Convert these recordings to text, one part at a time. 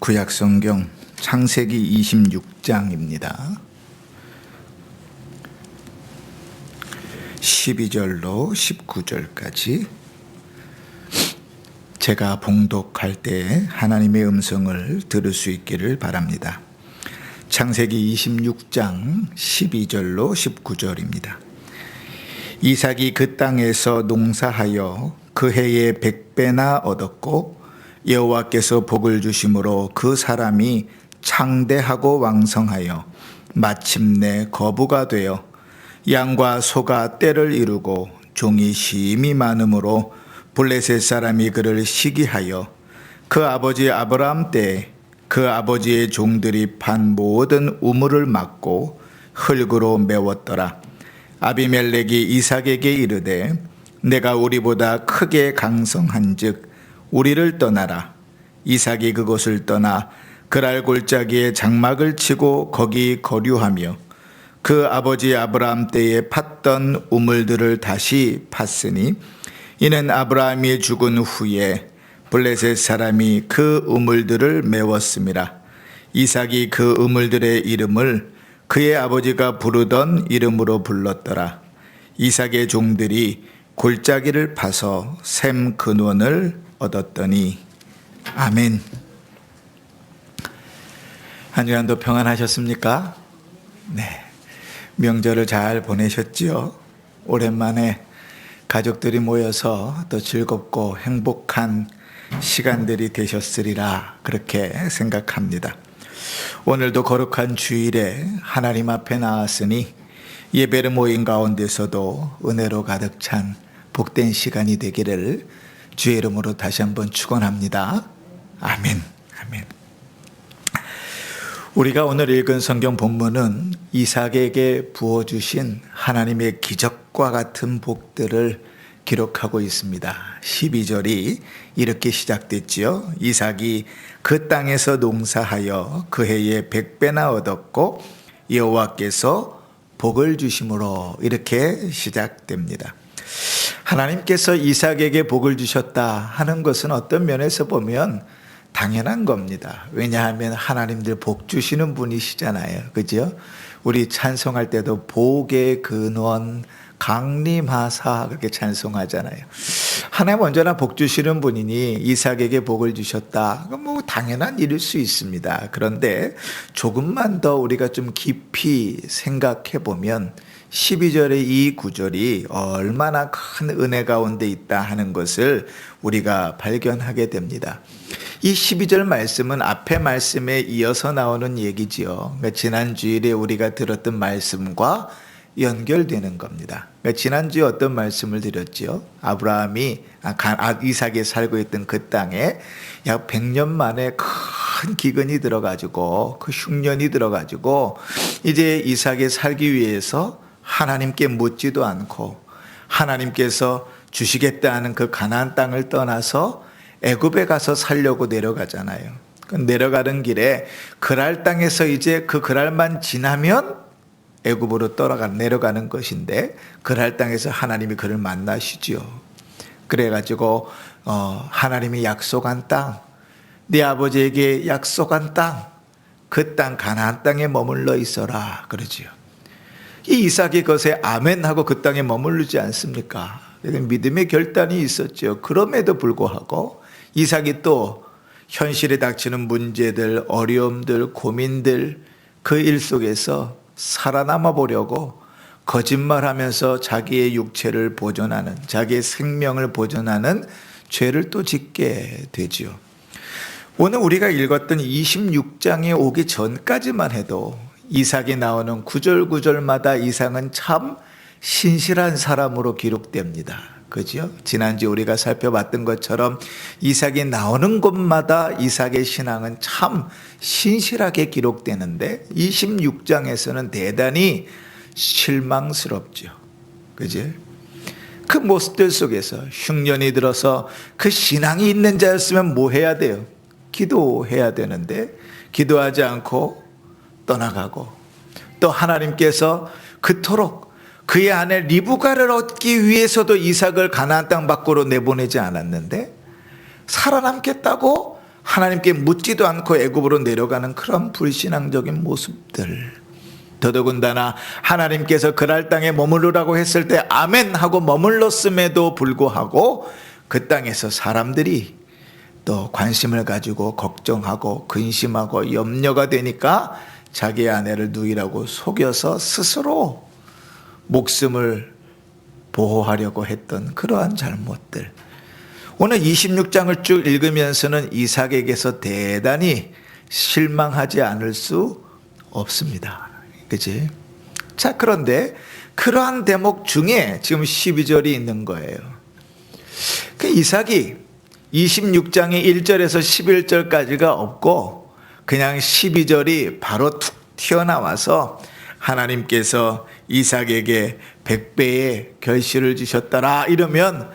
구약성경 창세기 26장입니다. 12절로 19절까지 제가 봉독할 때 하나님의 음성을 들을 수 있기를 바랍니다. 창세기 26장 12절로 19절입니다. 이삭이 그 땅에서 농사하여 그 해에 100배나 얻었고 여호와께서 복을 주심으로 그 사람이 창대하고 왕성하여 마침내 거부가 되어 양과 소가 떼를 이루고 종이 심히 많으므로 블레셋 사람이 그를 시기하여 그 아버지 아브라함 때에 그 아버지의 종들이 판 모든 우물을 막고 흙으로 메웠더라. 아비멜렉이 이삭에게 이르되 내가 우리보다 크게 강성한즉 우리를 떠나라. 이삭이 그곳을 떠나 그랄 골짜기에 장막을 치고 거기 거류하며 그 아버지 아브라함 때에 팠던 우물들을 다시 팠으니 이는 아브라함이 죽은 후에 블레셋 사람이 그 우물들을 메웠음이라. 이삭이 그 우물들의 이름을 그의 아버지가 부르던 이름으로 불렀더라. 이삭의 종들이 골짜기를 파서 샘 근원을 얻었더니. 아멘. 한 주간도 평안하셨습니까? 네. 명절을 잘 보내셨지요? 오랜만에 가족들이 모여서 또 즐겁고 행복한 시간들이 되셨으리라 그렇게 생각합니다. 오늘도 거룩한 주일에 하나님 앞에 나왔으니 예배를 모인 가운데서도 은혜로 가득 찬 복된 시간이 되기를 주의 이름으로 다시 한번 축원합니다. 아멘. 아멘. 우리가 오늘 읽은 성경 본문은 이삭에게 부어주신 하나님의 기적과 같은 복들을 기록하고 있습니다. 12절이 이렇게 시작됐지요. 이삭이 그 땅에서 농사하여 그 해에 100배나 얻었고 여호와께서 복을 주심으로 이렇게 시작됩니다. 하나님께서 이삭에게 복을 주셨다 하는 것은 어떤 면에서 보면 당연한 겁니다. 왜냐하면 하나님들 복 주시는 분이시잖아요. 그죠? 우리 찬송할 때도 복의 근원 강림하사 그렇게 찬송하잖아요. 하나님 언제나 복 주시는 분이니 이삭에게 복을 주셨다. 그건 뭐 당연한 일일 수 있습니다. 그런데 조금만 더 우리가 좀 깊이 생각해 보면 12절의 이 구절이 얼마나 큰 은혜 가운데 있다 하는 것을 우리가 발견하게 됩니다. 이 12절 말씀은 앞의 말씀에 이어서 나오는 얘기지요. 그러니까 지난 주일에 우리가 들었던 말씀과 연결되는 겁니다. 그러니까 지난주에 어떤 말씀을 드렸지요? 아브라함이 이삭이 살고 있던 그 땅에 약 100년 만에 큰 기근이 들어가지고 그 흉년이 들어가지고 이제 이삭이 살기 위해서 하나님께 묻지도 않고 하나님께서 주시겠다 하는 그 가나안 땅을 떠나서 애굽에 가서 살려고 내려가잖아요. 내려가는 길에 그랄 땅에서 이제 그 그랄만 지나면 애굽으로 내려가는 것인데 그랄 땅에서 하나님이 그를 만나시지요. 그래가지고 하나님이 약속한 땅, 네 아버지에게 약속한 땅, 그 땅 가나안 땅에 머물러 있어라 그러지요. 이 이삭이 그것에 아멘하고 그 땅에 머무르지 않습니까? 믿음의 결단이 있었죠. 그럼에도 불구하고 이삭이 또 현실에 닥치는 문제들, 어려움들, 고민들 그 일 속에서 살아남아 보려고 거짓말하면서 자기의 육체를 보존하는, 자기의 생명을 보존하는 죄를 또 짓게 되지요. 오늘 우리가 읽었던 26장에 오기 전까지만 해도 이삭이 나오는 구절구절마다 이삭은 참 신실한 사람으로 기록됩니다. 그죠? 지난주 우리가 살펴봤던 것처럼 이삭이 나오는 곳마다 이삭의 신앙은 참 신실하게 기록되는데 26장에서는 대단히 실망스럽죠. 그죠? 그 모습들 속에서 흉년이 들어서 그 신앙이 있는 자였으면 뭐 해야 돼요? 기도해야 되는데 기도하지 않고 떠나가고 또 하나님께서 그토록 그의 아내 리브가를 얻기 위해서도 이삭을 가나안 땅 밖으로 내보내지 않았는데 살아남겠다고 하나님께 묻지도 않고 애굽으로 내려가는 그런 불신앙적인 모습들, 더더군다나 하나님께서 그랄 땅에 머무르라고 했을 때 아멘 하고 머물렀음에도 불구하고 그 땅에서 사람들이 또 관심을 가지고 걱정하고 근심하고 염려가 되니까 자기 아내를 누이라고 속여서 스스로 목숨을 보호하려고 했던 그러한 잘못들, 오늘 26장을 쭉 읽으면서는 이삭에게서 대단히 실망하지 않을 수 없습니다. 그치? 자, 그런데 그러한 대목 중에 지금 12절이 있는 거예요. 그 이삭이 26장의 1절에서 11절까지가 없고 그냥 12절이 바로 툭 튀어나와서 하나님께서 이삭에게 100배의 결실을 주셨더라 이러면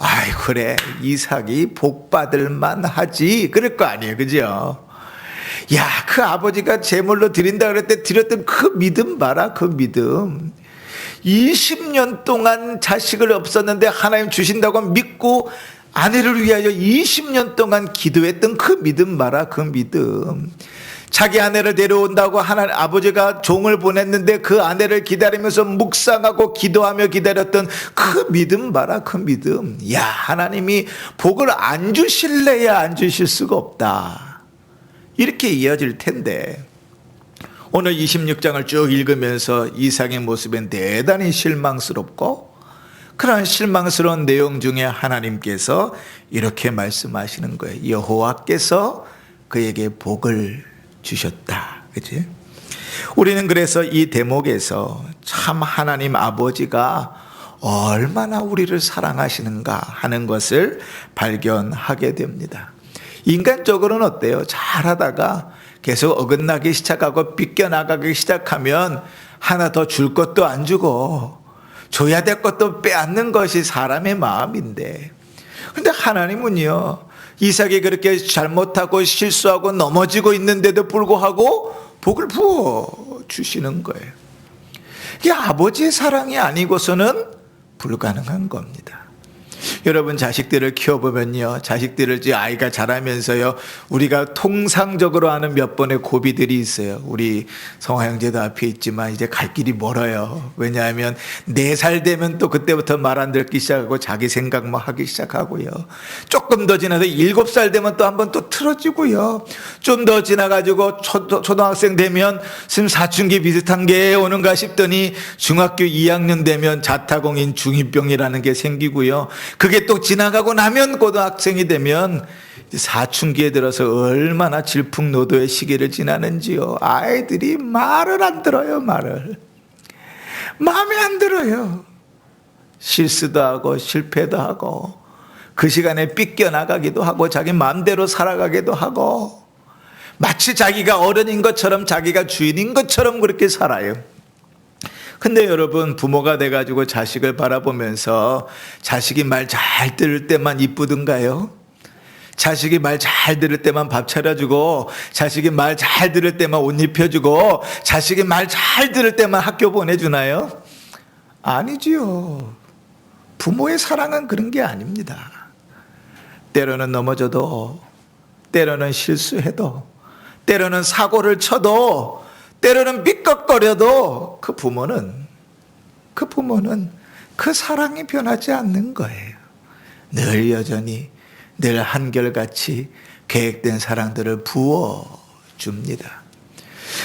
아이 그래 이삭이 복받을 만하지 그럴 거 아니에요. 그죠? 야, 그 아버지가 제물로 드린다 그럴 때 드렸던 그 믿음 봐라. 그 믿음. 20년 동안 자식을 없었는데 하나님 주신다고 믿고 아내를 위하여 20년 동안 기도했던 그 믿음 봐라. 그 믿음. 자기 아내를 데려온다고 하나님 아버지가 종을 보냈는데 그 아내를 기다리면서 묵상하고 기도하며 기다렸던 그 믿음 봐라. 그 믿음. 야, 하나님이 복을 안 주실래야 안 주실 수가 없다. 이렇게 이어질 텐데 오늘 26장을 쭉 읽으면서 이삭의 모습은 대단히 실망스럽고 그런 실망스러운 내용 중에 하나님께서 이렇게 말씀하시는 거예요. 여호와께서 그에게 복을 주셨다. 그치? 우리는 그래서 이 대목에서 참 하나님 아버지가 얼마나 우리를 사랑하시는가 하는 것을 발견하게 됩니다. 인간적으로는 어때요? 잘하다가 계속 어긋나기 시작하고 삐껴나가기 시작하면 하나 더 줄 것도 안 주고 줘야 될 것도 빼앗는 것이 사람의 마음인데, 근데 하나님은요, 이삭이 그렇게 잘못하고 실수하고 넘어지고 있는데도 불구하고 복을 부어 주시는 거예요. 이게 아버지의 사랑이 아니고서는 불가능한 겁니다. 여러분 자식들을 키워보면요, 자식들을 이제 아이가 자라면서요, 우리가 통상적으로 하는 몇 번의 고비들이 있어요. 우리 성화 형제도 앞에 있지만 이제 갈 길이 멀어요. 왜냐하면 4살 되면 또 그때부터 말 안 듣기 시작하고 자기 생각 뭐 하기 시작하고요. 조금 더 지나서 7살 되면 또 한번 또 틀어지고요. 좀 더 지나가지고 초등학생 되면 지금 사춘기 비슷한 게 오는가 싶더니 중학교 2학년 되면 자타공인 중2병이라는 게 생기고요. 그게 또 지나가고 나면 고등학생이 되면 사춘기에 들어서 얼마나 질풍노도의 시기를 지나는지요. 아이들이 말을 안 들어요. 말을 마음에 안 들어요. 실수도 하고 실패도 하고 그 시간에 삐껴나가기도 하고 자기 마음대로 살아가기도 하고 마치 자기가 어른인 것처럼 자기가 주인인 것처럼 그렇게 살아요. 근데 여러분, 부모가 돼가지고 자식을 바라보면서 자식이 말 잘 들을 때만 이쁘든가요? 자식이 말 잘 들을 때만 밥 차려주고, 자식이 말 잘 들을 때만 옷 입혀주고, 자식이 말 잘 들을 때만 학교 보내주나요? 아니지요. 부모의 사랑은 그런 게 아닙니다. 때로는 넘어져도, 때로는 실수해도, 때로는 사고를 쳐도, 때로는 삐걱거려도 그 부모는 그 사랑이 변하지 않는 거예요. 늘 여전히 늘 한결같이 계획된 사랑들을 부어줍니다.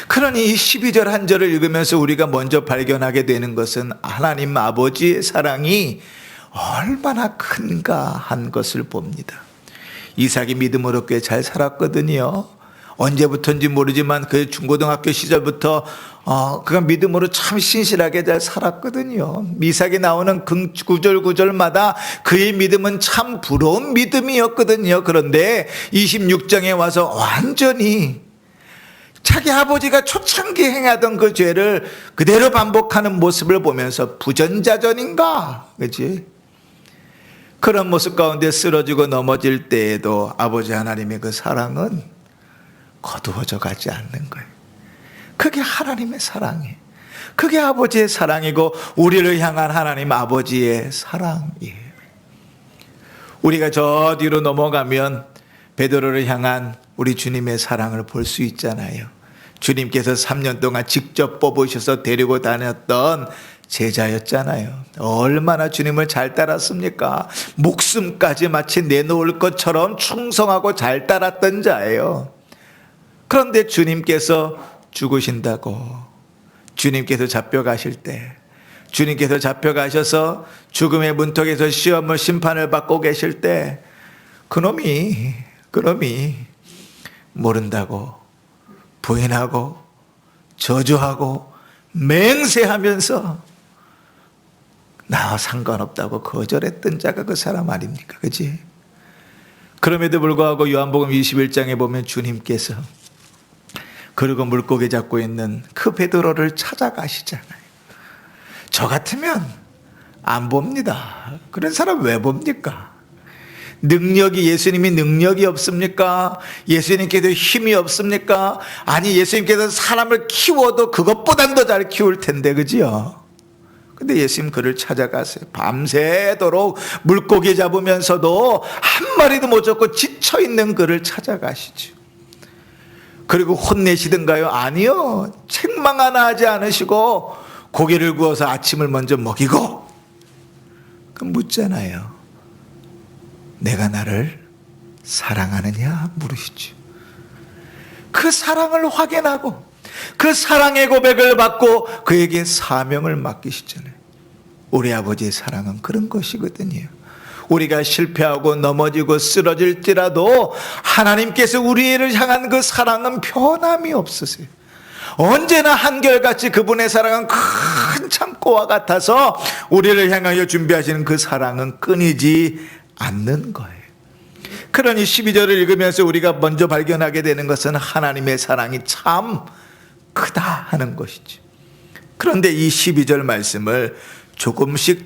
그러니 이 12절 한 절을 읽으면서 우리가 먼저 발견하게 되는 것은 하나님 아버지의 사랑이 얼마나 큰가 한 것을 봅니다. 이삭이 믿음으로 꽤 잘 살았거든요. 언제부터인지 모르지만 그 중고등학교 시절부터 그가 믿음으로 참 신실하게 잘 살았거든요. 이삭이 나오는 구절마다 그의 믿음은 참 부러운 믿음이었거든요. 그런데 26장에 와서 완전히 자기 아버지가 초창기 행하던 그 죄를 그대로 반복하는 모습을 보면서 부전자전인가? 그렇지? 그런 모습 가운데 쓰러지고 넘어질 때에도 아버지 하나님의 그 사랑은 거두어져 가지 않는 거예요. 그게 하나님의 사랑이에요. 그게 아버지의 사랑이고 우리를 향한 하나님 아버지의 사랑이에요. 우리가 저 뒤로 넘어가면 베드로를 향한 우리 주님의 사랑을 볼 수 있잖아요. 주님께서 3년 동안 직접 뽑으셔서 데리고 다녔던 제자였잖아요. 얼마나 주님을 잘 따랐습니까? 목숨까지 마치 내놓을 것처럼 충성하고 잘 따랐던 자예요. 그런데 주님께서 죽으신다고, 주님께서 잡혀가실 때, 주님께서 잡혀가셔서 죽음의 문턱에서 시험을 심판을 받고 계실 때 그놈이 모른다고 부인하고 저주하고 맹세하면서 나와 상관없다고 거절했던 자가 그 사람 아닙니까? 그치? 그럼에도 불구하고 요한복음 21장에 보면 주님께서 그리고 물고기 잡고 있는 그 베드로를 찾아가시잖아요. 저 같으면 안 봅니다. 그런 사람 왜 봅니까? 예수님이 능력이 없습니까? 예수님께서 힘이 없습니까? 아니, 예수님께서 사람을 키워도 그것보단 더 잘 키울 텐데, 그지요? 근데 예수님 그를 찾아가세요. 밤새도록 물고기 잡으면서도 한 마리도 못 잡고 지쳐있는 그를 찾아가시죠. 그리고 혼내시든가요? 아니요. 책망 하나 하지 않으시고 고기를 구워서 아침을 먼저 먹이고, 그럼 묻잖아요. 내가 나를 사랑하느냐 물으시죠. 그 사랑을 확인하고 그 사랑의 고백을 받고 그에게 사명을 맡기시잖아요. 우리 아버지의 사랑은 그런 것이거든요. 우리가 실패하고 넘어지고 쓰러질지라도 하나님께서 우리를 향한 그 사랑은 변함이 없으세요. 언제나 한결같이 그분의 사랑은 큰 창고와 같아서 우리를 향하여 준비하시는 그 사랑은 끊이지 않는 거예요. 그러니 12절을 읽으면서 우리가 먼저 발견하게 되는 것은 하나님의 사랑이 참 크다 하는 것이죠. 그런데 이 12절 말씀을 조금씩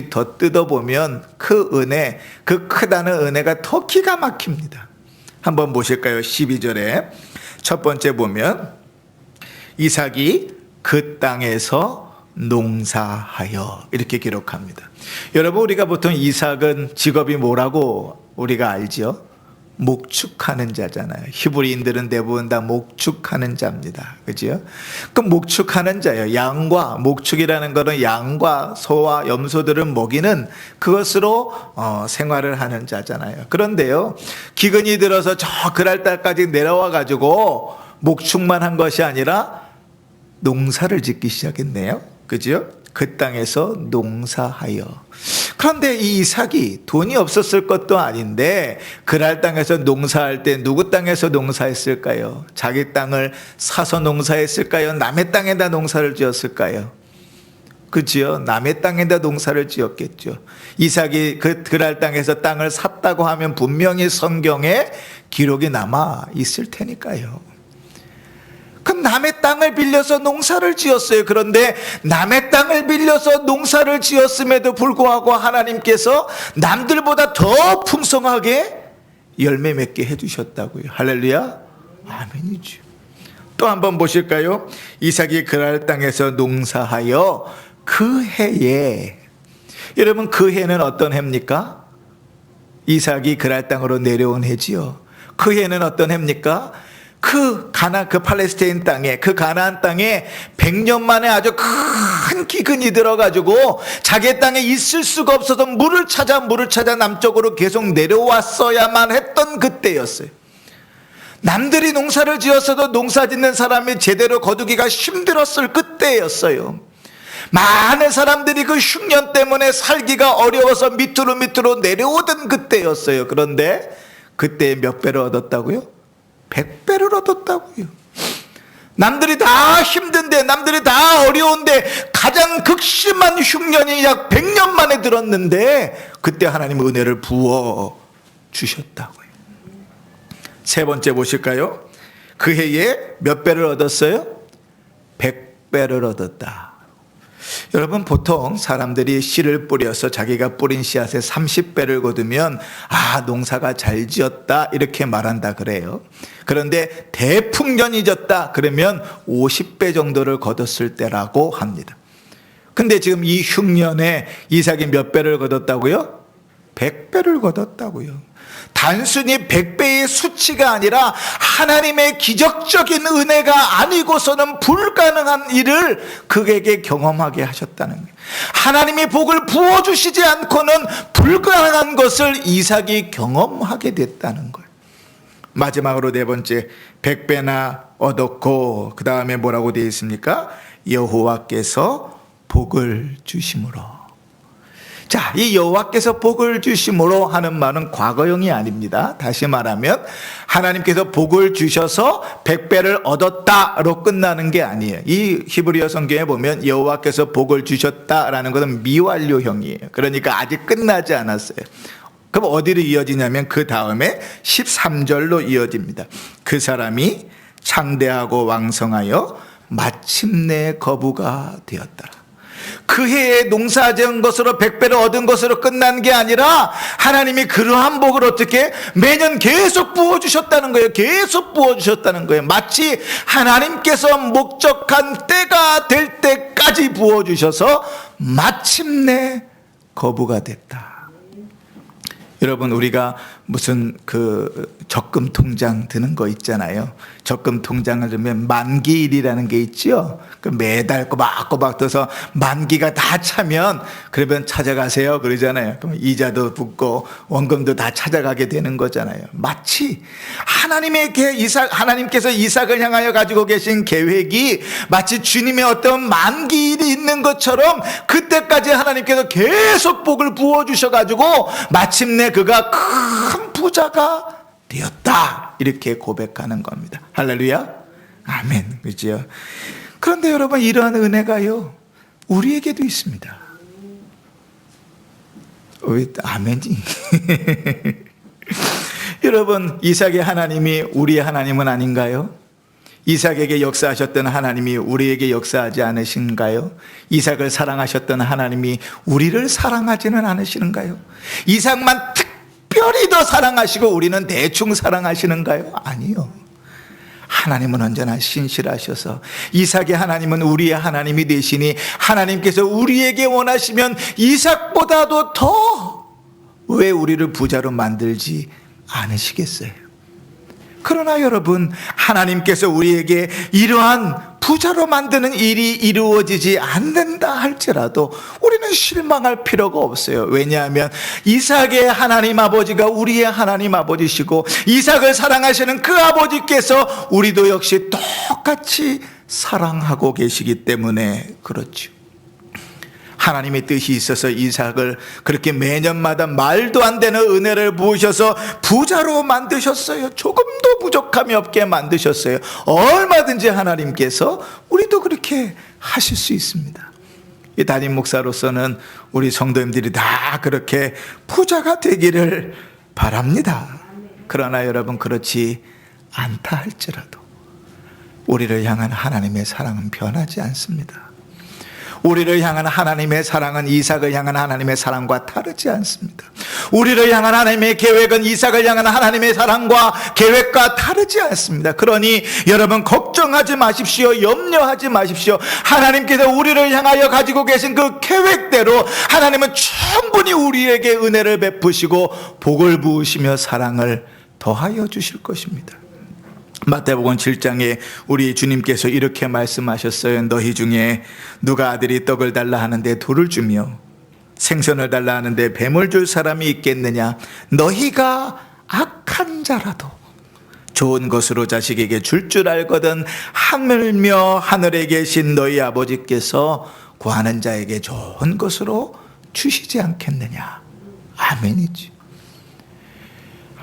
더 뜯어보면 그 은혜, 그 크다는 은혜가 더 기가 막힙니다. 한번 보실까요? 12절에 첫 번째 보면 이삭이 그 땅에서 농사하여 이렇게 기록합니다. 여러분, 우리가 보통 이삭은 직업이 뭐라고 우리가 알죠? 목축하는 자잖아요. 히브리인들은 대부분 다 목축하는 자입니다. 그죠? 그 목축하는 자예요. 양과, 목축이라는 것은 양과 소와 염소들을 먹이는 그것으로 생활을 하는 자잖아요. 그런데요, 기근이 들어서 저 그랄따까지 내려와 가지고 목축만 한 것이 아니라 농사를 짓기 시작했네요. 그죠? 그 땅에서 농사하여. 그런데 이 이삭이 돈이 없었을 것도 아닌데 그랄 땅에서 농사할 때 누구 땅에서 농사했을까요? 자기 땅을 사서 농사했을까요? 남의 땅에다 농사를 지었을까요? 그지요? 남의 땅에다 농사를 지었겠죠. 이삭이 그랄 땅에서 땅을 샀다고 하면 분명히 성경에 기록이 남아 있을 테니까요. 그 남의 땅을 빌려서 농사를 지었어요. 그런데 남의 땅을 빌려서 농사를 지었음에도 불구하고 하나님께서 남들보다 더 풍성하게 열매 맺게 해주셨다고요. 할렐루야. 아멘이죠. 또 한번 보실까요? 이삭이 그랄 땅에서 농사하여 그 해에, 여러분 그 해는 어떤 해입니까? 이삭이 그랄 땅으로 내려온 해지요. 그 해는 어떤 해입니까? 그 팔레스타인 땅에, 그 가나안 땅에 100년 만에 아주 큰 기근이 들어가지고 자기 땅에 있을 수가 없어서 물을 찾아 남쪽으로 계속 내려왔어야만 했던 그때였어요. 남들이 농사를 지었어도 농사 짓는 사람이 제대로 거두기가 힘들었을 그때였어요. 많은 사람들이 그 흉년 때문에 살기가 어려워서 밑으로 내려오던 그때였어요. 그런데 그때 몇 배를 얻었다고요? 100배를 얻었다고요. 남들이 다 힘든데, 남들이 다 어려운데 가장 극심한 흉년이 약 100년 만에 들었는데 그때 하나님 은혜를 부어 주셨다고요. 세 번째 보실까요? 그 해에 몇 배를 얻었어요? 100배를 얻었다. 여러분, 보통 사람들이 씨를 뿌려서 자기가 뿌린 씨앗에 30배를 거두면 농사가 잘 지었다 이렇게 말한다 그래요. 그런데 대풍년이 졌다 그러면 50배 정도를 거뒀을 때라고 합니다. 근데 지금 이 흉년에 이삭이 몇 배를 거뒀다고요? 100배를 거뒀다고요. 단순히 100배의 수치가 아니라 하나님의 기적적인 은혜가 아니고서는 불가능한 일을 그에게 경험하게 하셨다는 거예요. 하나님이 복을 부어주시지 않고는 불가능한 것을 이삭이 경험하게 됐다는 거예요. 마지막으로 네 번째, 100배나 얻었고 그 다음에 뭐라고 되어 있습니까? 여호와께서 복을 주심으로. 자, 이 여호와께서 복을 주심으로 하는 말은 과거형이 아닙니다. 다시 말하면 하나님께서 복을 주셔서 100배를 얻었다로 끝나는 게 아니에요. 이 히브리어 성경에 보면 여호와께서 복을 주셨다라는 것은 미완료형이에요. 그러니까 아직 끝나지 않았어요. 그럼 어디로 이어지냐면 그 다음에 13절로 이어집니다. 그 사람이 창대하고 왕성하여 마침내 거부가 되었더라. 그 해에 농사지은 것으로 100배를 얻은 것으로 끝난 게 아니라 하나님이 그러한 복을 어떻게 매년 계속 부어주셨다는 거예요. 계속 부어주셨다는 거예요. 마치 하나님께서 목적한 때가 될 때까지 부어주셔서 마침내 거부가 됐다. 여러분, 우리가 무슨 그 적금 통장 드는 거 있잖아요. 적금 통장을 들면 만기일이라는 게 있죠. 그 매달 꼬박꼬박 떠서 만기가 다 차면 그러면 찾아가세요 그러잖아요. 그럼 이자도 붙고 원금도 다 찾아가게 되는 거잖아요. 마치 하나님께서 이삭을 향하여 가지고 계신 계획이 마치 주님의 어떤 만기일이 있는 것처럼 그때까지 하나님께서 계속 복을 부어주셔 가지고 마침내 그가 큰 부자가 되었다, 이렇게 고백하는 겁니다. 할렐루야, 아멘. 그죠? 그런데 여러분, 이러한 은혜가요 우리에게도 있습니다. 왜 아멘이? 여러분, 이삭의 하나님이 우리의 하나님은 아닌가요? 이삭에게 역사하셨던 하나님이 우리에게 역사하지 않으신가요? 이삭을 사랑하셨던 하나님이 우리를 사랑하지는 않으시는가요? 이삭만 특별히 더 사랑하시고 우리는 대충 사랑하시는가요? 아니요. 하나님은 언제나 신실하셔서 이삭의 하나님은 우리의 하나님이 되시니 하나님께서 우리에게 원하시면 이삭보다도 더 왜 우리를 부자로 만들지 않으시겠어요? 그러나 여러분, 하나님께서 우리에게 이러한 부자로 만드는 일이 이루어지지 않는다 할지라도 우리는 실망할 필요가 없어요. 왜냐하면 이삭의 하나님 아버지가 우리의 하나님 아버지시고 이삭을 사랑하시는 그 아버지께서 우리도 역시 똑같이 사랑하고 계시기 때문에 그렇죠. 하나님의 뜻이 있어서 이삭을 그렇게 매년마다 말도 안 되는 은혜를 부으셔서 부자로 만드셨어요. 조금도 부족함이 없게 만드셨어요. 얼마든지 하나님께서 우리도 그렇게 하실 수 있습니다. 이 담임 목사로서는 우리 성도님들이 다 그렇게 부자가 되기를 바랍니다. 그러나 여러분, 그렇지 않다 할지라도 우리를 향한 하나님의 사랑은 변하지 않습니다. 우리를 향한 하나님의 사랑은 이삭을 향한 하나님의 사랑과 다르지 않습니다. 우리를 향한 하나님의 계획은 이삭을 향한 하나님의 사랑과 계획과 다르지 않습니다. 그러니 여러분, 걱정하지 마십시오. 염려하지 마십시오. 하나님께서 우리를 향하여 가지고 계신 그 계획대로 하나님은 충분히 우리에게 은혜를 베푸시고 복을 부으시며 사랑을 더하여 주실 것입니다. 마태복음 7장에 우리 주님께서 이렇게 말씀하셨어요. 너희 중에 누가 아들이 떡을 달라 하는데 돌을 주며 생선을 달라 하는데 뱀을 줄 사람이 있겠느냐? 너희가 악한 자라도 좋은 것으로 자식에게 줄 알거든 하물며 하늘에 계신 너희 아버지께서 구하는 자에게 좋은 것으로 주시지 않겠느냐? 아멘이지.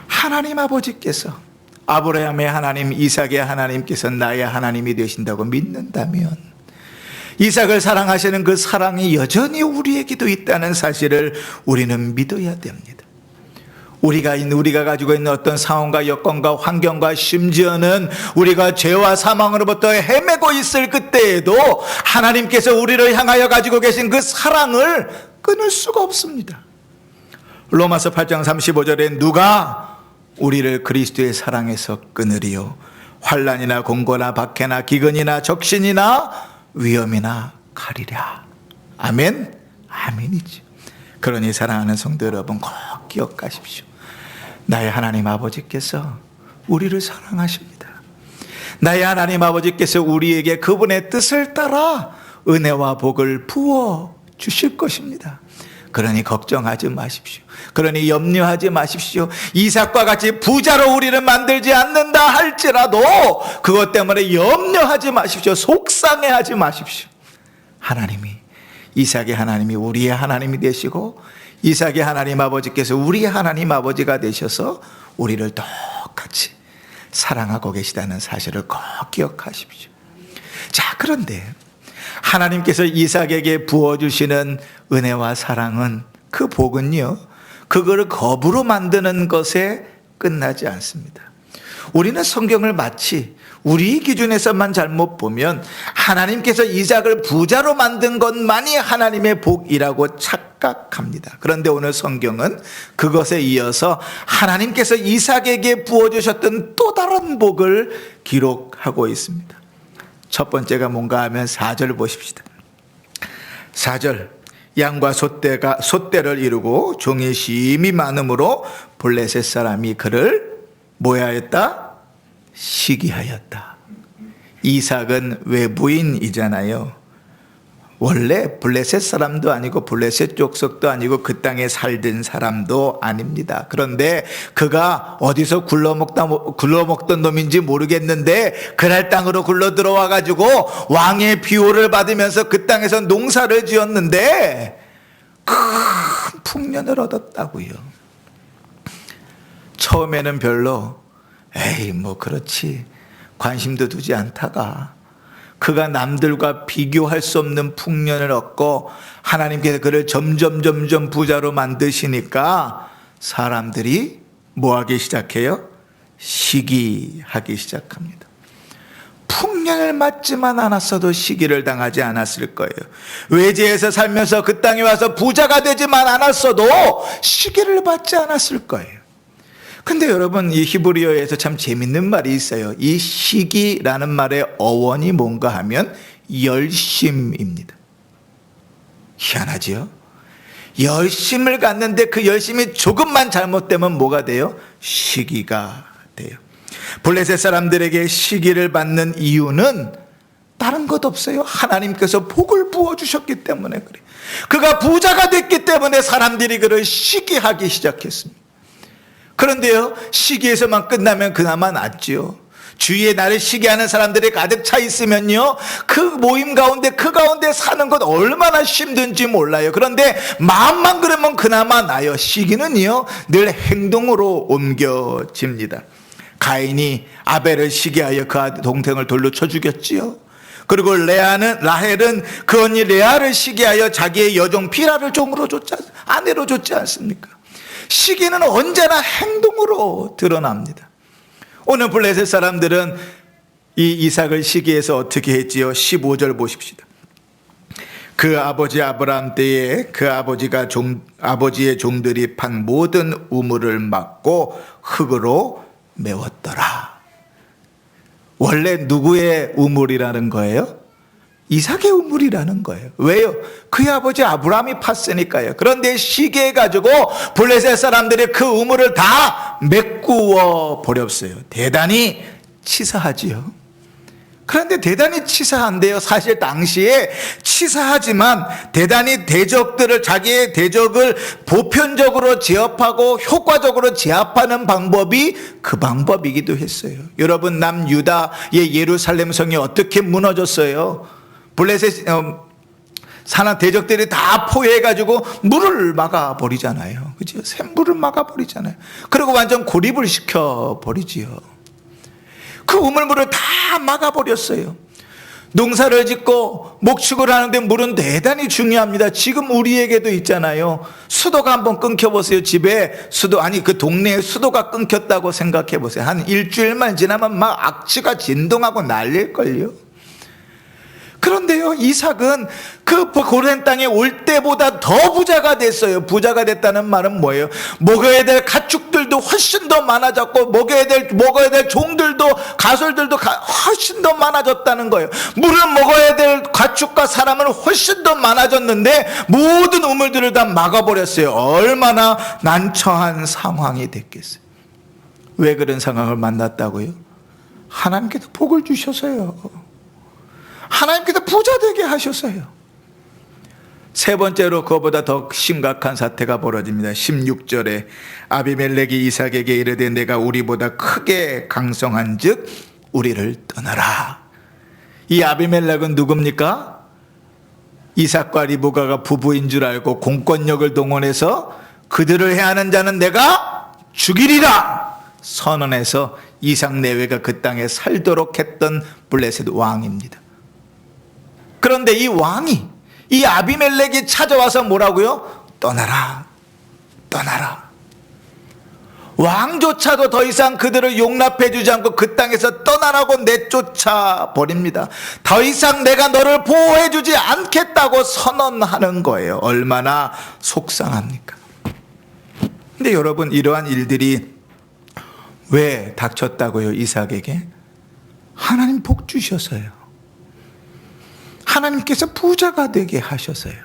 하나님 아버지께서, 아브라함의 하나님, 이삭의 하나님께서 나의 하나님이 되신다고 믿는다면 이삭을 사랑하시는 그 사랑이 여전히 우리에게도 있다는 사실을 우리는 믿어야 됩니다. 우리가 가지고 있는 어떤 상황과 여건과 환경과 심지어는 우리가 죄와 사망으로부터 헤매고 있을 그때에도 하나님께서 우리를 향하여 가지고 계신 그 사랑을 끊을 수가 없습니다. 로마서 8장 35절에 누가 우리를 그리스도의 사랑에서 끊으리요? 환난이나 공고나 박해나 기근이나 적신이나 위험이나 가리랴. 아멘? 아멘이지. 그러니 사랑하는 성도 여러분, 꼭 기억하십시오. 나의 하나님 아버지께서 우리를 사랑하십니다. 나의 하나님 아버지께서 우리에게 그분의 뜻을 따라 은혜와 복을 부어 주실 것입니다. 그러니 걱정하지 마십시오. 그러니 염려하지 마십시오. 이삭과 같이 부자로 우리를 만들지 않는다 할지라도 그것 때문에 염려하지 마십시오. 속상해하지 마십시오. 하나님이, 이삭의 하나님이 우리의 하나님이 되시고 이삭의 하나님 아버지께서 우리의 하나님 아버지가 되셔서 우리를 똑같이 사랑하고 계시다는 사실을 꼭 기억하십시오. 자, 그런데 하나님께서 이삭에게 부어주시는 은혜와 사랑은, 그 복은요, 그거를 겁으로 만드는 것에 끝나지 않습니다. 우리는 성경을 마치 우리 기준에서만 잘못 보면 하나님께서 이삭을 부자로 만든 것만이 하나님의 복이라고 착각합니다. 그런데 오늘 성경은 그것에 이어서 하나님께서 이삭에게 부어주셨던 또 다른 복을 기록하고 있습니다. 첫 번째가 뭔가 하면 4절 보십시다. 4절, 양과 솥대를 이루고 종이 심이 많음으로 블레셋 사람이 그를 뭐하였다? 시기하였다. 이삭은 외부인이잖아요. 원래 블레셋 사람도 아니고 블레셋 족속도 아니고 그 땅에 살던 사람도 아닙니다. 그런데 그가 어디서 굴러먹던 놈인지 모르겠는데 그날 땅으로 굴러 들어와 가지고 왕의 비호를 받으면서 그 땅에서 농사를 지었는데 큰 풍년을 얻었다고요. 처음에는 별로 에이 뭐 그렇지 관심도 두지 않다가 그가 남들과 비교할 수 없는 풍년을 얻고 하나님께서 그를 점점 부자로 만드시니까 사람들이 뭐하기 시작해요? 시기하기 시작합니다. 풍년을 맞지만 않았어도 시기를 당하지 않았을 거예요. 외지에서 살면서 그 땅에 와서 부자가 되지만 않았어도 시기를 받지 않았을 거예요. 근데 여러분, 이 히브리어에서 참 재밌는 말이 있어요. 이 시기라는 말의 어원이 뭔가 하면 열심입니다. 희한하지요? 열심을 갖는데 그 열심이 조금만 잘못되면 뭐가 돼요? 시기가 돼요. 블레셋 사람들에게 시기를 받는 이유는 다른 것 없어요. 하나님께서 복을 부어주셨기 때문에 그래요. 그가 부자가 됐기 때문에 사람들이 그를 시기하기 시작했습니다. 그런데요, 시기에서만 끝나면 그나마 낫지요. 주위에 나를 시기하는 사람들이 가득 차 있으면요, 그 모임 가운데, 그 가운데 사는 것 얼마나 힘든지 몰라요. 그런데 마음만 그러면 그나마 나요. 시기는요, 늘 행동으로 옮겨집니다. 가인이 아벨을 시기하여 그 동생을 돌로 쳐 죽였지요. 그리고 라헬은 그 언니 레아를 시기하여 자기의 여종 비라를 아내로 줬지 않습니까? 시기는 언제나 행동으로 드러납니다. 오늘 블레셋 사람들은 이 이삭을 시기해서 어떻게 했지요? 15절 보십시다. 그 아버지 아브라함 때에 그 아버지의 종들이 판 모든 우물을 막고 흙으로 메웠더라. 원래 누구의 우물이라는 거예요? 이삭의 우물이라는 거예요. 왜요? 그의 아버지 아브라함이 팠으니까요. 그런데 시기해가지고 블레셋 사람들이 그 우물을 다 메꾸어 버렸어요. 대단히 치사하지요. 그런데 대단히 치사한데요, 사실 당시에 치사하지만 대단히 자기의 대적을 보편적으로 제압하고 효과적으로 제압하는 방법이 그 방법이기도 했어요. 여러분, 남유다의 예루살렘 성이 어떻게 무너졌어요? 블레셋 산한 대적들이 다 포위해가지고 물을 막아버리잖아요. 그죠? 샘물을 막아버리잖아요. 그리고 완전 고립을 시켜버리지요. 그 우물물을 다 막아버렸어요. 농사를 짓고 목축을 하는데 물은 대단히 중요합니다. 지금 우리에게도 있잖아요. 수도가 한번 끊겨보세요. 그 동네에 수도가 끊겼다고 생각해보세요. 한 일주일만 지나면 막 악취가 진동하고 난릴걸요. 그런데요, 이삭은 그 고센 땅에 올 때보다 더 부자가 됐어요. 부자가 됐다는 말은 뭐예요? 먹어야 될 가축들도 훨씬 더 많아졌고, 먹어야 될 종들도, 가솔들도 훨씬 더 많아졌다는 거예요. 물을 먹어야 될 가축과 사람은 훨씬 더 많아졌는데 모든 우물들을 다 막아버렸어요. 얼마나 난처한 상황이 됐겠어요. 왜 그런 상황을 만났다고요? 하나님께서 복을 주셔서요. 하나님께서 부자 되게 하셨어요. 세 번째로 그보다 더 심각한 사태가 벌어집니다. 16절에 아비멜렉이 이삭에게 이르되 내가 우리보다 크게 강성한 즉 우리를 떠나라. 이 아비멜렉은 누굽니까? 이삭과 리브가가 부부인 줄 알고 공권력을 동원해서 그들을 해하는 자는 내가 죽이리라 선언해서 이삭 내외가 그 땅에 살도록 했던 블레셋 왕입니다. 그런데 이 왕이, 이 아비멜렉이 찾아와서 뭐라고요? 떠나라, 떠나라. 왕조차도 더 이상 그들을 용납해 주지 않고 그 땅에서 떠나라고 내쫓아 버립니다. 더 이상 내가 너를 보호해 주지 않겠다고 선언하는 거예요. 얼마나 속상합니까? 근데 여러분, 이러한 일들이 왜 닥쳤다고요? 이삭에게? 하나님 복 주셔서요. 하나님께서 부자가 되게 하셔서요.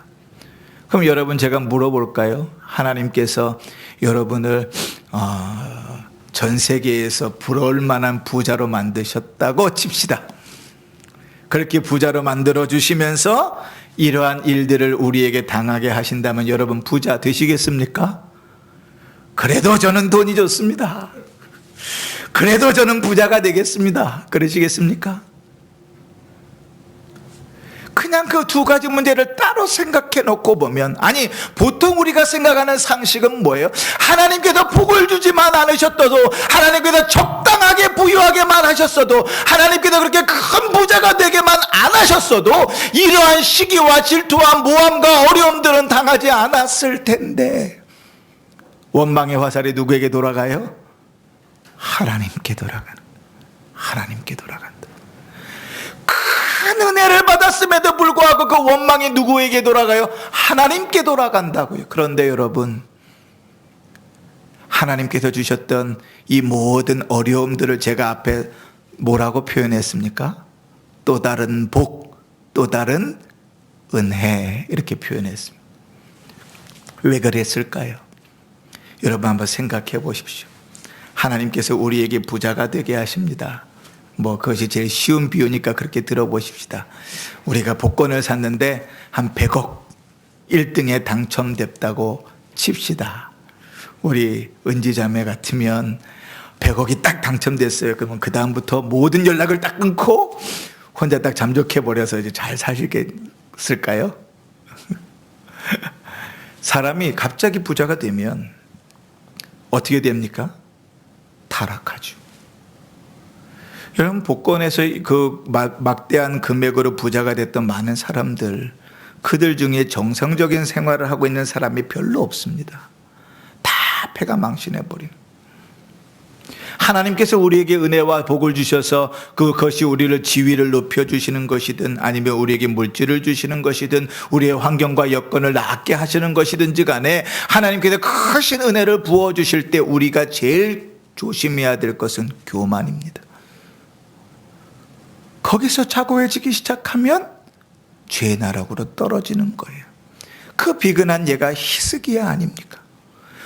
그럼 여러분, 제가 물어볼까요? 하나님께서 여러분을 전 세계에서 부러울 만한 부자로 만드셨다고 칩시다. 그렇게 부자로 만들어 주시면서 이러한 일들을 우리에게 당하게 하신다면 여러분 부자 되시겠습니까? 그래도 저는 돈이 좋습니다. 그래도 저는 부자가 되겠습니다. 그러시겠습니까? 그냥 그 두 가지 문제를 따로 생각해 놓고 보면, 아니 보통 우리가 생각하는 상식은 뭐예요? 하나님께서 복을 주지만 않으셨어도, 하나님께서 적당하게 부유하게만 하셨어도, 하나님께서 그렇게 큰 부자가 되게만 안 하셨어도 이러한 시기와 질투와 모함과 어려움들은 당하지 않았을 텐데, 원망의 화살이 누구에게 돌아가요? 하나님께 돌아가는, 하나님께 돌아간다. 큰 은혜를 받았음에도 불구하고 그 원망이 누구에게 돌아가요? 하나님께 돌아간다고요. 그런데 여러분, 하나님께서 주셨던 이 모든 어려움들을 제가 앞에 뭐라고 표현했습니까? 또 다른 복, 또 다른 은혜, 이렇게 표현했습니다. 왜 그랬을까요? 여러분 한번 생각해 보십시오. 하나님께서 우리에게 부자가 되게 하십니다. 그것이 제일 쉬운 비유니까 그렇게 들어보십시다. 우리가 복권을 샀는데 한 100억 1등에 당첨됐다고 칩시다. 우리 은지자매 같으면 100억이 딱 당첨됐어요. 그러면 그 다음부터 모든 연락을 딱 끊고 혼자 딱 잠적해 버려서 이제 잘 사시겠을까요? 사람이 갑자기 부자가 되면 어떻게 됩니까? 타락하죠. 여러분, 복권에서 그 막대한 금액으로 부자가 됐던 많은 사람들, 그들 중에 정상적인 생활을 하고 있는 사람이 별로 없습니다. 다 패가 망신해버린. 하나님께서 우리에게 은혜와 복을 주셔서 그것이 우리를 지위를 높여주시는 것이든 아니면 우리에게 물질을 주시는 것이든 우리의 환경과 여건을 낫게 하시는 것이든지 간에 하나님께서 크신 은혜를 부어주실 때 우리가 제일 조심해야 될 것은 교만입니다. 거기서 자고해지기 시작하면 죄의 나락으로 떨어지는 거예요. 그 비근한 예가 히스기야 아닙니까?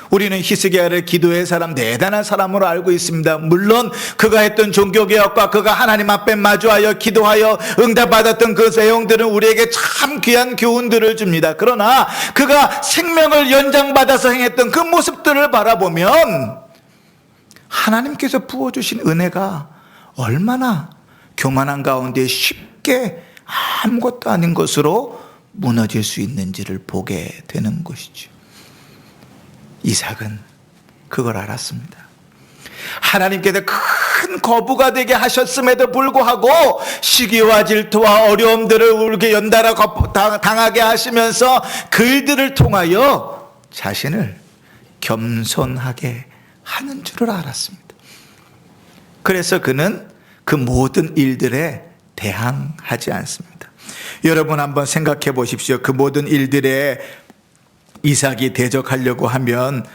우리는 히스기야를 기도의 사람, 대단한 사람으로 알고 있습니다. 물론 그가 했던 종교개혁과 그가 하나님 앞에 마주하여 기도하여 응답받았던 그 내용들은 우리에게 참 귀한 교훈들을 줍니다. 그러나 그가 생명을 연장받아서 행했던 그 모습들을 바라보면 하나님께서 부어주신 은혜가 얼마나 교만한 가운데 쉽게 아무것도 아닌 것으로 무너질 수 있는지를 보게 되는 것이죠. 이삭은 그걸 알았습니다. 하나님께서 큰 거부가 되게 하셨음에도 불구하고 시기와 질투와 어려움들을 우리에게 연달아 당하게 하시면서 그들을 통하여 자신을 겸손하게 하는 줄을 알았습니다. 그래서 그는 그 모든 일들에 대항하지 않습니다. 여러분 한번 생각해 보십시오. 그 모든 일들에 이삭이 대적하려고 하면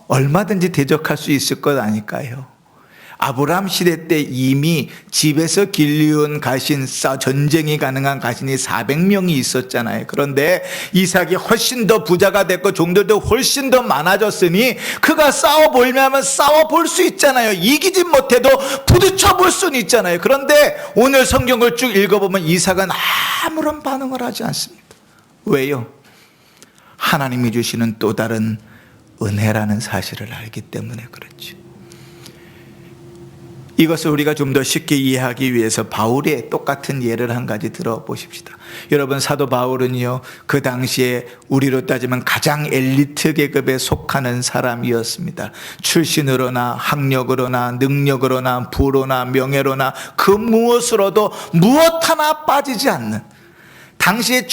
얼마든지 대적할 수 있을 것 아닐까요? 아브라함 시대 때 이미 집에서 길리온 가신, 전쟁이 가능한 가신이 400명이 있었잖아요. 그런데 이삭이 훨씬 더 부자가 됐고 종들도 훨씬 더 많아졌으니 그가 싸워보려면 싸워볼 수 있잖아요. 이기지 못해도 부딪혀볼 수는 있잖아요. 그런데 오늘 성경을 쭉 읽어보면 이삭은 아무런 반응을 하지 않습니다. 왜요? 하나님이 주시는 또 다른 은혜라는 사실을 알기 때문에 그렇죠. 이것을 우리가 좀 더 쉽게 이해하기 위해서 바울의 똑같은 예를 한 가지 들어보십시다. 여러분, 사도 바울은요, 그 당시에 우리로 따지면 가장 엘리트 계급에 속하는 사람이었습니다. 출신으로나 학력으로나 능력으로나 부로나 명예로나 그 무엇으로도 무엇 하나 빠지지 않는 당시에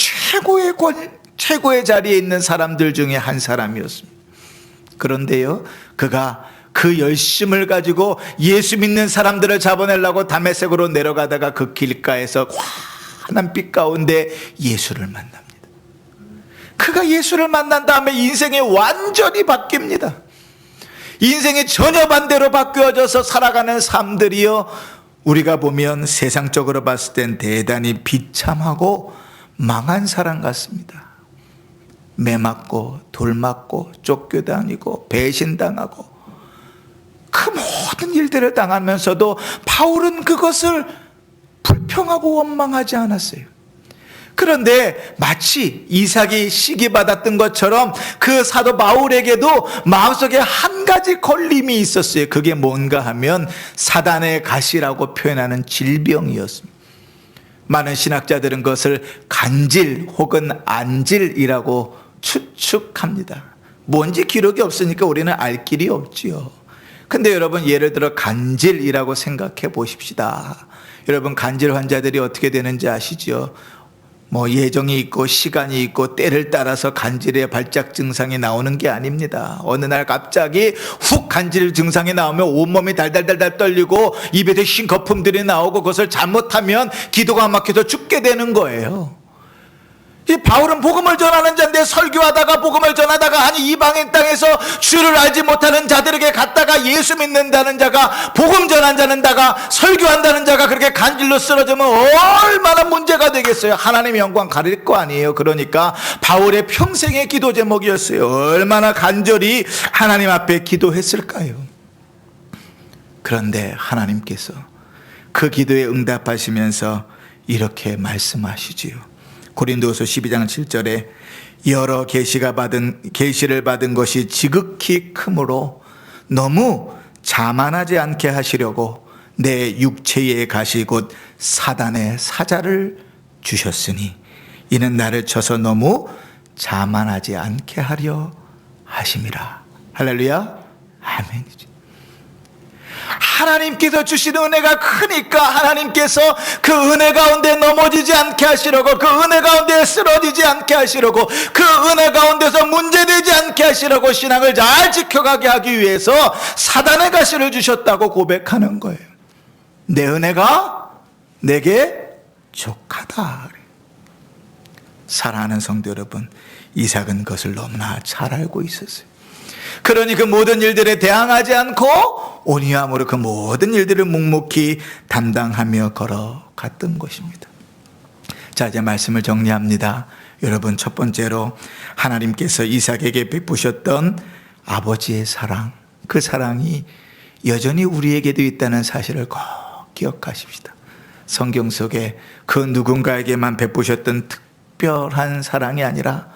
최고의 자리에 있는 사람들 중에 한 사람이었습니다. 그런데요, 그가 그 열심을 가지고 예수 믿는 사람들을 잡아내려고 다메섹으로 내려가다가 그 길가에서 환한 빛 가운데 예수를 만납니다. 그가 예수를 만난 다음에 인생이 완전히 바뀝니다. 인생이 전혀 반대로 바뀌어져서 살아가는 삶들이요, 우리가 보면 세상적으로 봤을 땐 대단히 비참하고 망한 사람 같습니다. 매 맞고 돌 맞고 쫓겨다니고 배신당하고 그 모든 일들을 당하면서도 바울은 그것을 불평하고 원망하지 않았어요. 그런데 마치 이삭이 시기받았던 것처럼 그 사도 바울에게도 마음속에 한 가지 걸림이 있었어요. 그게 뭔가 하면 사단의 가시라고 표현하는 질병이었습니다. 많은 신학자들은 그것을 간질 혹은 안질이라고 추측합니다. 뭔지 기록이 없으니까 우리는 알 길이 없지요. 근데 여러분, 예를 들어 간질이라고 생각해 보십시다. 여러분, 간질 환자들이 어떻게 되는지 아시죠? 예정이 있고 시간이 있고 때를 따라서 간질의 발작 증상이 나오는 게 아닙니다. 어느 날 갑자기 훅 간질 증상이 나오면 온몸이 달달달달 떨리고 입에서 흰 거품들이 나오고 그것을 잘못하면 기도가 막혀서 죽게 되는 거예요. 이 바울은 복음을 전하는 자인데 설교하다가 복음을 전하다가 아니 이방인 땅에서 주를 알지 못하는 자들에게 갔다가 예수 믿는다는 자가, 복음 전한 자는 자가, 설교한다는 자가 그렇게 간질로 쓰러지면 얼마나 문제가 되겠어요. 하나님의 영광 가릴 거 아니에요. 그러니까 바울의 평생의 기도 제목이었어요. 얼마나 간절히 하나님 앞에 기도했을까요? 그런데 하나님께서 그 기도에 응답하시면서 이렇게 말씀하시지요. 고린도후서 12장 7절에 여러 계시를 받은 것이 지극히 크므로 너무 자만하지 않게 하시려고 내 육체의 가시 곧 사단의 사자를 주셨으니 이는 나를 쳐서 너무 자만하지 않게 하려 하심이라. 할렐루야. 아멘이죠. 하나님께서 주신 은혜가 크니까 하나님께서 그 은혜 가운데 넘어지지 않게 하시려고, 그 은혜 가운데 쓰러지지 않게 하시려고, 그 은혜 가운데서 문제되지 않게 하시려고 신앙을 잘 지켜가게 하기 위해서 사단의 가시를 주셨다고 고백하는 거예요. 내 은혜가 내게 족하다. 사랑하는 성도 여러분, 이삭은 그것을 너무나 잘 알고 있었어요. 그러니 그 모든 일들에 대항하지 않고 온유함으로 그 모든 일들을 묵묵히 담당하며 걸어갔던 것입니다. 자, 이제 말씀을 정리합니다. 여러분, 첫 번째로 하나님께서 이삭에게 베푸셨던 아버지의 사랑, 그 사랑이 여전히 우리에게도 있다는 사실을 꼭 기억하십시다. 성경 속에 그 누군가에게만 베푸셨던 특별한 사랑이 아니라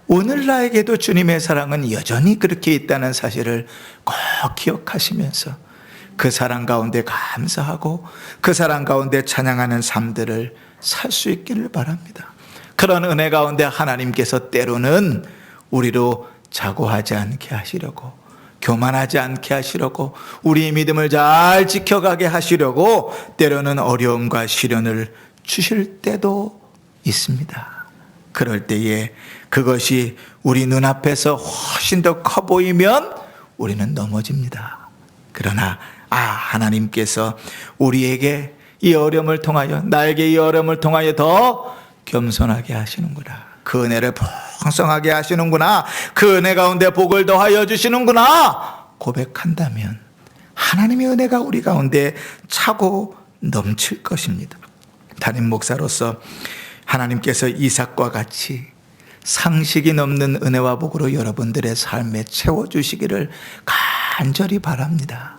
오늘 나에게도 주님의 사랑은 여전히 그렇게 있다는 사실을 꼭 기억하시면서 그 사랑 가운데 감사하고 그 사랑 가운데 찬양하는 삶들을 살 수 있기를 바랍니다. 그런 은혜 가운데 하나님께서 때로는 우리로 자고하지 않게 하시려고, 교만하지 않게 하시려고, 우리의 믿음을 잘 지켜가게 하시려고 때로는 어려움과 시련을 주실 때도 있습니다. 그럴 때에 그것이 우리 눈앞에서 훨씬 더 커 보이면 우리는 넘어집니다. 그러나 하나님께서 우리에게 이 어려움을 통하여, 나에게 이 어려움을 통하여 더 겸손하게 하시는구나, 그 은혜를 풍성하게 하시는구나, 그 은혜 가운데 복을 더하여 주시는구나 고백한다면 하나님의 은혜가 우리 가운데 차고 넘칠 것입니다. 담임 목사로서 하나님께서 이삭과 같이 상식이 넘는 은혜와 복으로 여러분들의 삶에 채워주시기를 간절히 바랍니다.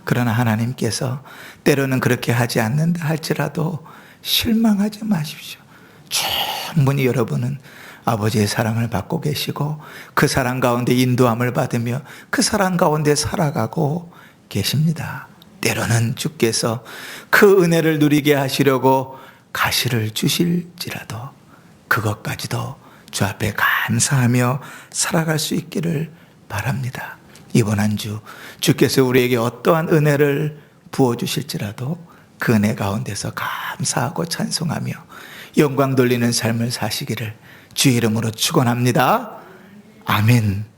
그러나 하나님께서 때로는 그렇게 하지 않는다 할지라도 실망하지 마십시오. 충분히 여러분은 아버지의 사랑을 받고 계시고 그 사랑 가운데 인도함을 받으며 그 사랑 가운데 살아가고 계십니다. 때로는 주께서 그 은혜를 누리게 하시려고 가시를 주실지라도 그것까지도 주 앞에 감사하며 살아갈 수 있기를 바랍니다. 이번 한 주 주께서 우리에게 어떠한 은혜를 부어주실지라도 그 은혜 가운데서 감사하고 찬송하며 영광 돌리는 삶을 사시기를 주 이름으로 축원합니다. 아멘.